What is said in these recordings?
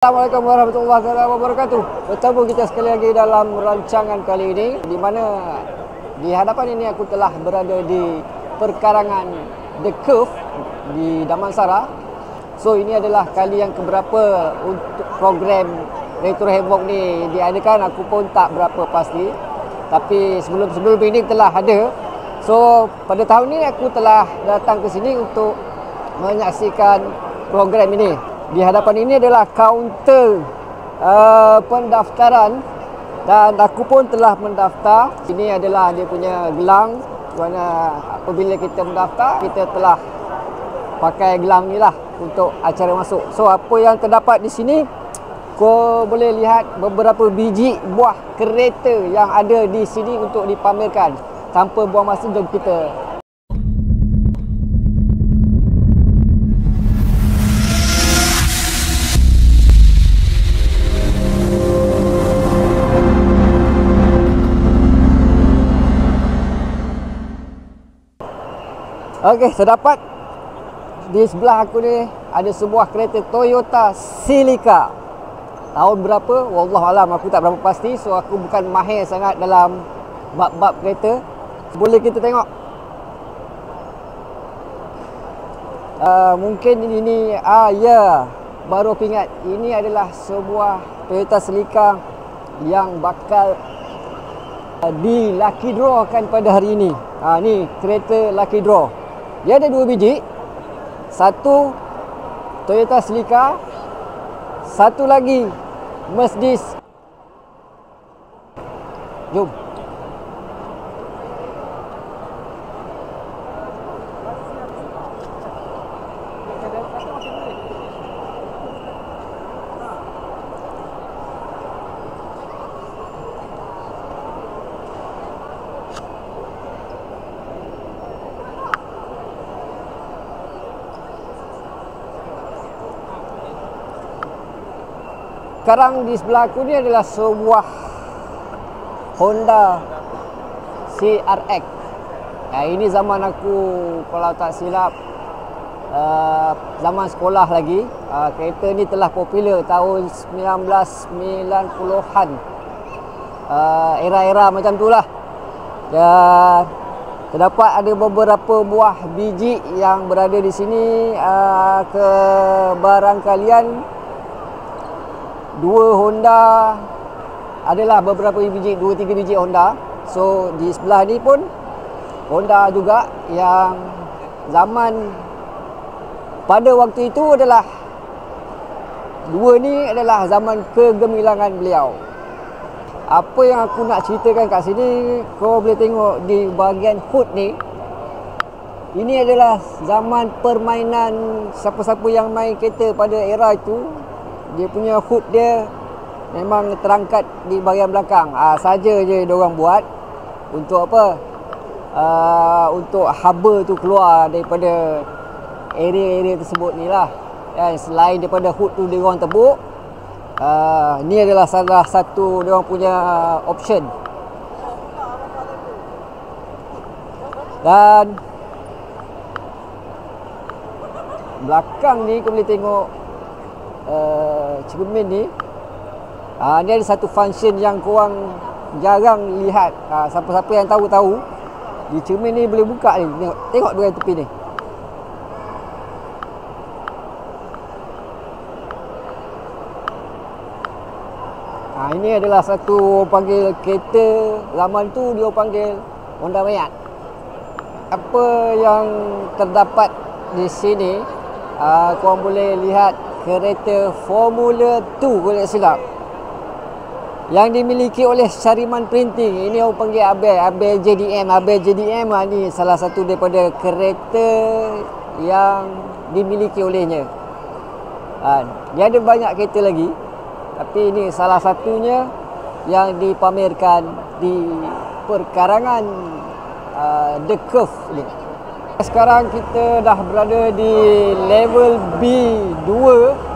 Assalamualaikum warahmatullahi wabarakatuh. Bertemu kita sekali lagi dalam rancangan kali ini, di mana di hadapan ini aku telah berada di perkarangan The Curve di Damansara. So ini adalah kali yang keberapa untuk program Retro Havoc ni diadakan, aku pun tak berapa pasti. Tapi sebelum ini telah ada. So pada tahun ini aku telah datang ke sini untuk menyaksikan program ini. Di hadapan ini adalah kaunter pendaftaran dan aku pun telah mendaftar. Ini adalah dia punya gelang, di mana apabila kita mendaftar, kita telah pakai gelang ni lah untuk acara masuk. So apa yang terdapat di sini, kau boleh lihat beberapa biji buah kereta yang ada di sini untuk dipamerkan. Tanpa buang masa, jom kita Okey, terdapat di sebelah aku ni ada sebuah kereta Toyota Celica. Tahun berapa? Wallahualam, aku tak berapa pasti. So aku bukan mahir sangat dalam bab-bab kereta. Boleh kita tengok. Mungkin ini ya, baru aku ingat. Ini adalah sebuah Toyota Celica yang bakal di lucky draw kan pada hari ini. Ni kereta lucky draw. Dia ada 2 biji. Satu Toyota Celica, satu lagi Mercedes. Jom. Sekarang di sebelah aku ni adalah sebuah Honda CRX. Ini zaman aku, kalau tak silap, zaman sekolah lagi. Kereta ni telah popular tahun 1990-an. Era-era macam tu lah. Dan terdapat ada beberapa buah biji yang berada di sini. Kebarangkalian 2 Honda, adalah beberapa biji, 2-3 biji Honda. So di sebelah ni pun Honda juga, yang zaman pada waktu itu adalah, 2 ni adalah zaman kegemilangan beliau. Apa yang aku nak ceritakan kat sini, kau boleh tengok di bahagian hood ni. Ini adalah zaman permainan siapa-siapa yang main kereta pada era itu. Dia punya hood dia memang terangkat di bahagian belakang. Saja je diorang buat untuk apa? Untuk haba tu keluar daripada area-area tersebut ni lah. Selain daripada hood tu diorang tebuk, ni adalah salah satu diorang punya option. Dan belakang ni kau boleh tengok cermin ni. Ni ada satu function yang korang jarang lihat. Siapa-siapa yang tahu di cermin ni boleh buka ni. Tengok dua tepi ni. Ini adalah satu orang panggil kereta zaman tu, dia panggil Honda Mayat. Apa yang terdapat di sini, korang boleh lihat kereta Formula 2 kalau tak silap, yang dimiliki oleh Shariman Printing. Ini orang panggil Abel JDM. Abel JDM ni salah satu daripada kereta yang dimiliki olehnya. Dia ada banyak kereta lagi, tapi ini salah satunya yang dipamerkan di perkarangan The Curve ni. Sekarang kita dah berada di level B2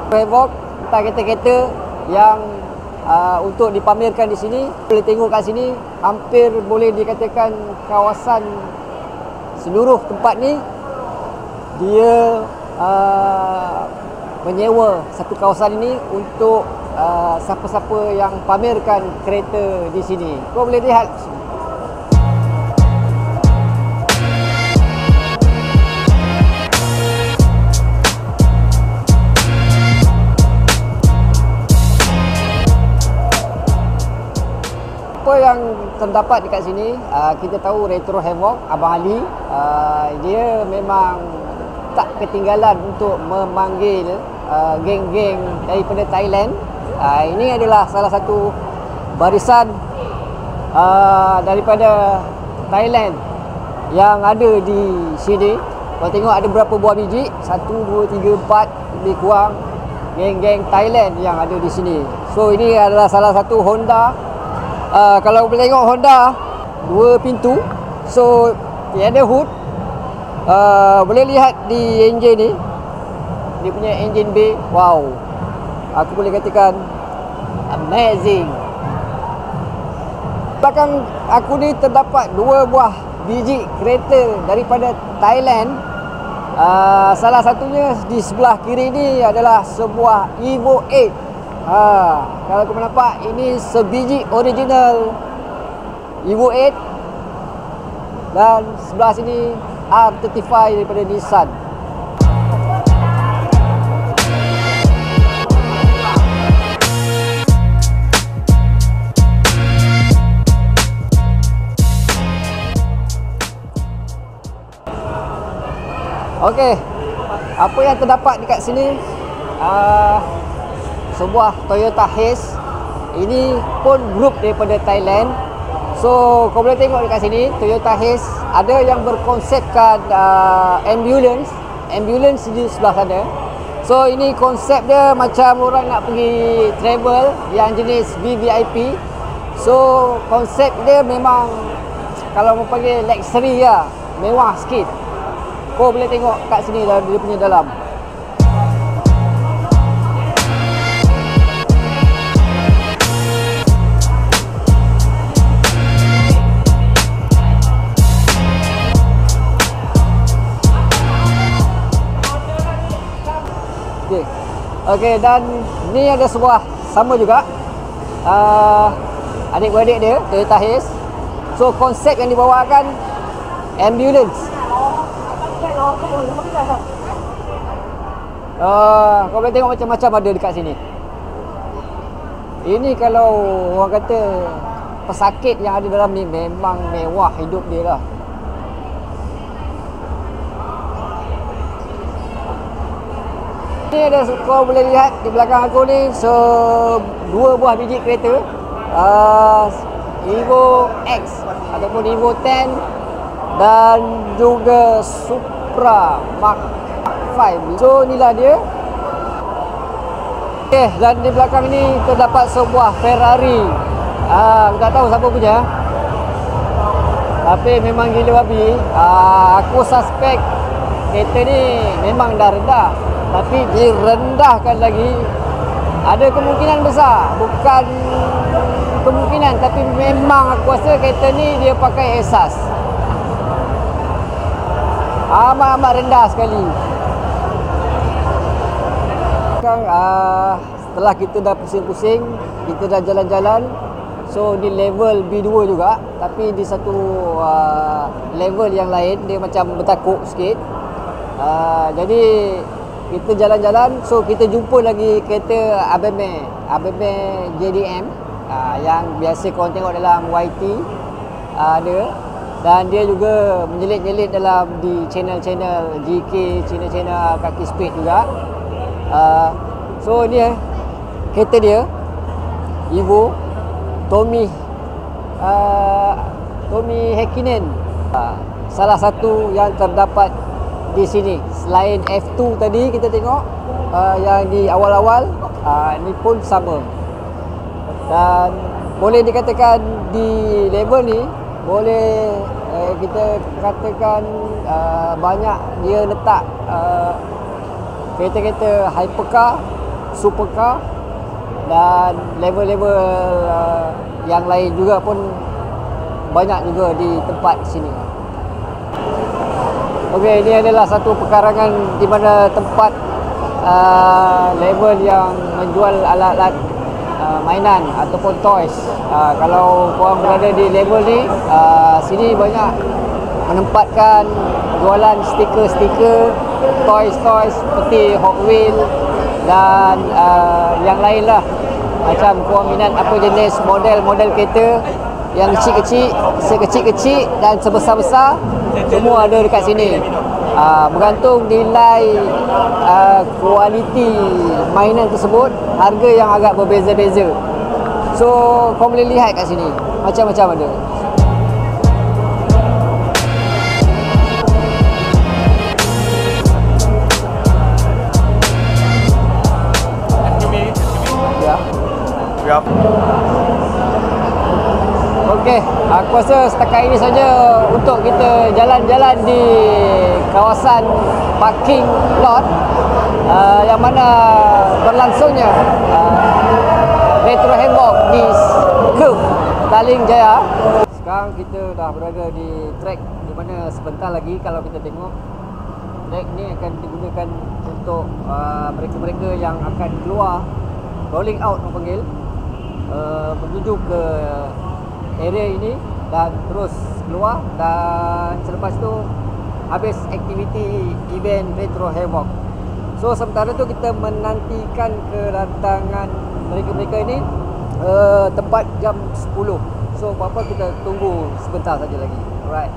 Havoc, tentang kereta-kereta yang untuk dipamerkan di sini. Boleh tengok kat sini, hampir boleh dikatakan kawasan seluruh tempat ni dia menyewa satu kawasan ini untuk siapa-siapa yang pamerkan kereta di sini. Kau boleh lihat. Apa yang terdapat dekat sini, kita tahu Retro Havoc, Abang Ali, dia memang tak ketinggalan untuk memanggil geng-geng daripada Thailand. Ini adalah salah satu barisan daripada Thailand yang ada di sini. Kau tengok ada berapa buah biji? 1, 2, 3, 4 lebih kurang geng-geng Thailand yang ada di sini. So ini adalah salah satu Honda. Kalau boleh tengok Honda 2 pintu. So tiada hood. Boleh lihat di enjin ni, dia punya enjin bay. Wow, aku boleh katakan amazing. Belakang aku ni terdapat 2 buah biji kereta daripada Thailand. Salah satunya di sebelah kiri ni adalah sebuah Evo 8. Kalau kau nampak, ini sebiji original Evo 8. Dan sebelah sini R35 daripada Nissan. Okey, apa yang terdapat dekat sini? Sebuah Toyota Haze. Ini pun grup daripada Thailand. So kau boleh tengok dekat sini Toyota Haze ada yang berkonsepkan ambulance di sebelah sana. So ini konsep dia macam orang nak pergi travel yang jenis VVIP. So konsep dia memang kalau mau panggil luxury lah, mewah sikit. Kau boleh tengok kat sini dia punya dalam. Okey, dan ni ada sebuah sama juga adik-beradik dia, Toyota Haze. So konsep yang dibawakan ambulance. Kau boleh tengok macam-macam ada dekat sini. Ini kalau orang kata pesakit yang ada dalam ni memang mewah hidup dia lah. Ini ada, kau boleh lihat di belakang aku ni, so 2 buah biji kereta Evo X ataupun Evo 10 dan juga Supra Mark 5. So inilah dia. Okey, dan di belakang ni terdapat sebuah Ferrari. Aku tak tahu siapa punya, tapi memang gila babi. Aku suspek kereta ni memang dah rendah, tapi direndahkan lagi. Ada kemungkinan besar, bukan kemungkinan, tapi memang aku rasa kereta ni dia pakai esas. Amat-amat rendah sekali. Setelah kita dah pusing-pusing, kita dah jalan-jalan. So di level B2 juga, tapi di satu level yang lain dia macam bertakuk sikit. Jadi kita jalan-jalan, so kita jumpa lagi kereta Abeme JDM yang biasa korang tengok dalam YT ada, dan dia juga menjelit-jelit dalam di channel-channel GK, channel-channel kaki speed juga. So ni kereta dia Evo Tommy Häkkinen, salah satu yang terdapat di sini. Selain F2 tadi kita tengok yang di awal-awal, ni pun sama. Dan boleh dikatakan di level ni boleh kita katakan banyak dia letak kereta-kereta hypercar, supercar dan level-level yang lain juga pun banyak juga di tempat sini. Okey, ini adalah satu pekarangan di mana tempat level yang menjual alat-alat mainan ataupun toys. Kalau korang berada di level ni, sini banyak menempatkan jualan stiker-stiker, toys-toys seperti Hot Wheels dan yang lain lah. Macam korang minat apa jenis model-model kereta yang kecil-kecil, sekecil-kecil dan sebesar-besar, semua ada dekat sini. Bergantung nilai kualiti mainan tersebut, harga yang agak berbeza-beza. So kau boleh lihat kat sini, macam-macam ada. Ya. Okey, aku rasa setakat ini saja untuk kita jalan-jalan di kawasan parking lot yang mana berlangsungnya Retro Havoc di Curve Petaling Jaya. Sekarang kita dah berada di track di mana sebentar lagi kalau kita tengok track ni akan digunakan untuk mereka-mereka yang akan keluar rolling out orang panggil, menuju ke area ini dan terus keluar, dan selepas tu habis aktiviti event Retro Havoc. So sementara tu kita menantikan kedatangan mereka-mereka ini tepat jam 10. So apa-apa kita tunggu sebentar saja lagi. Alright.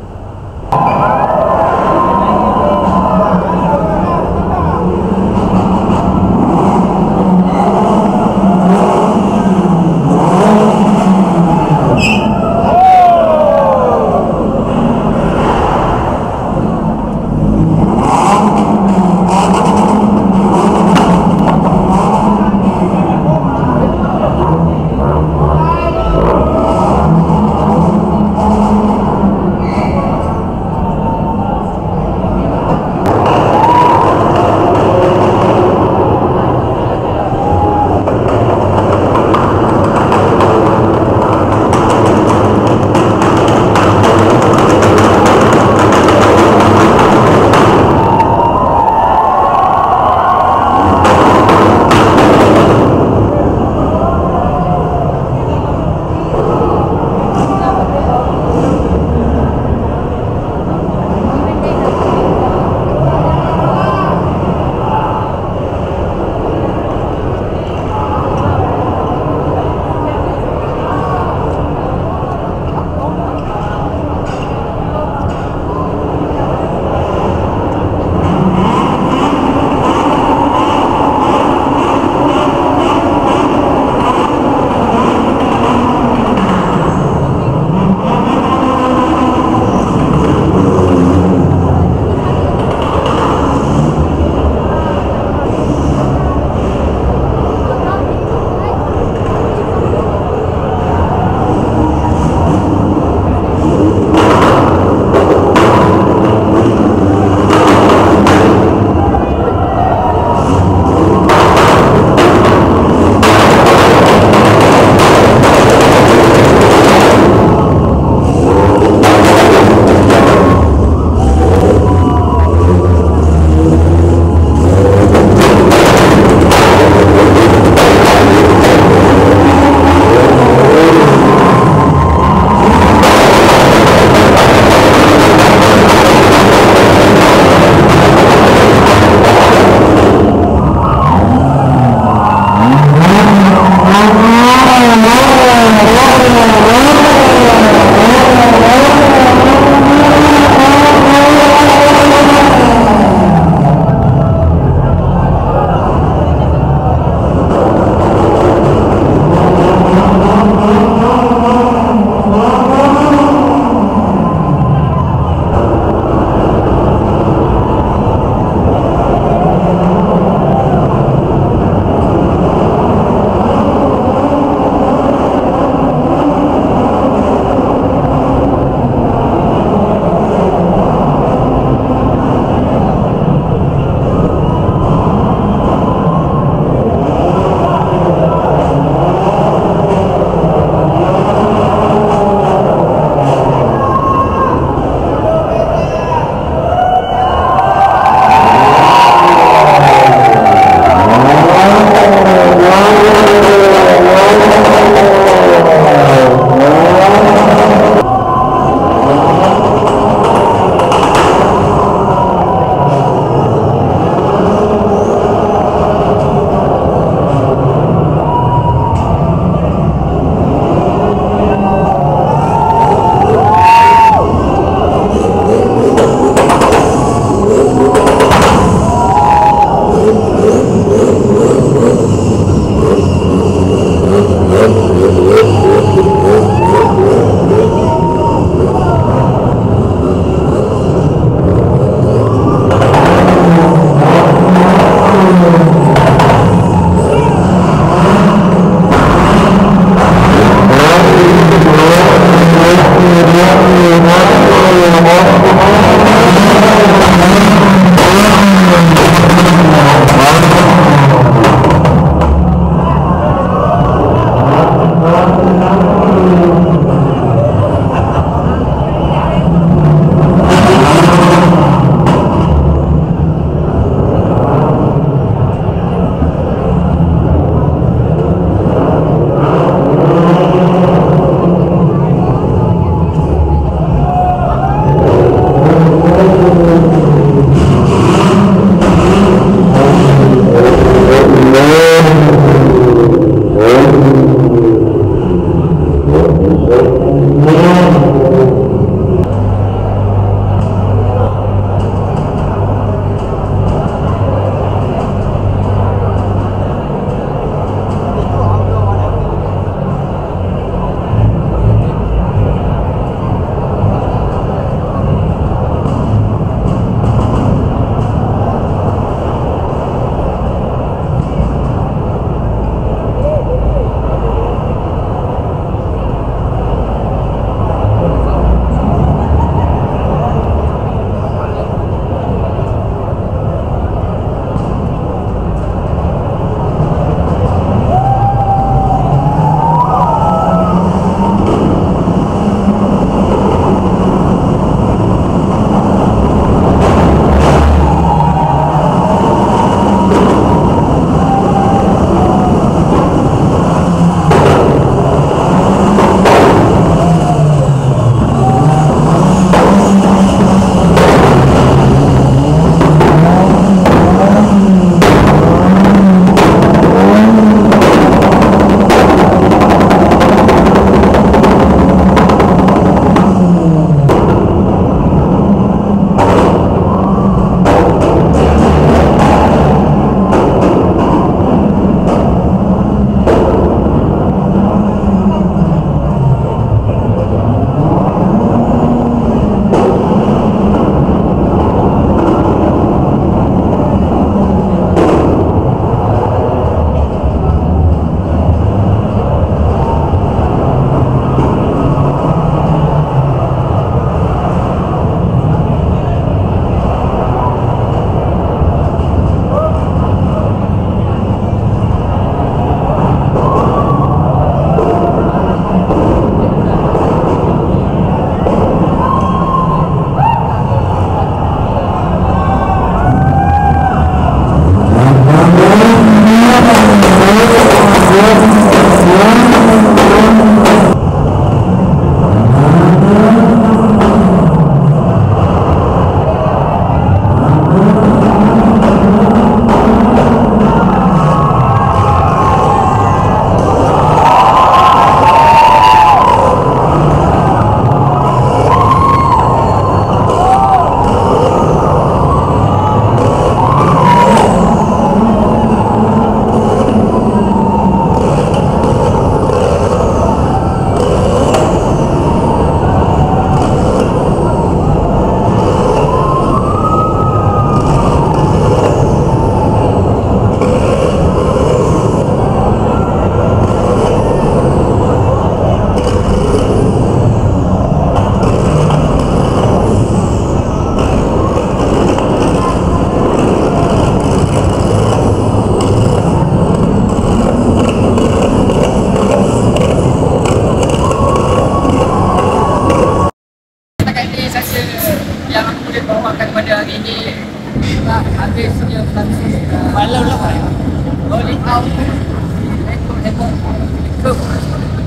untuk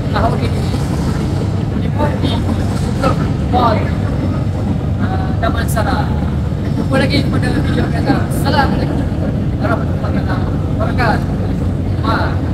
tahun ini di Blok Mall Damansara. Jumpa lagi pada video yang akan datang. Assalamualaikum warahmatullahi wabarakatuh.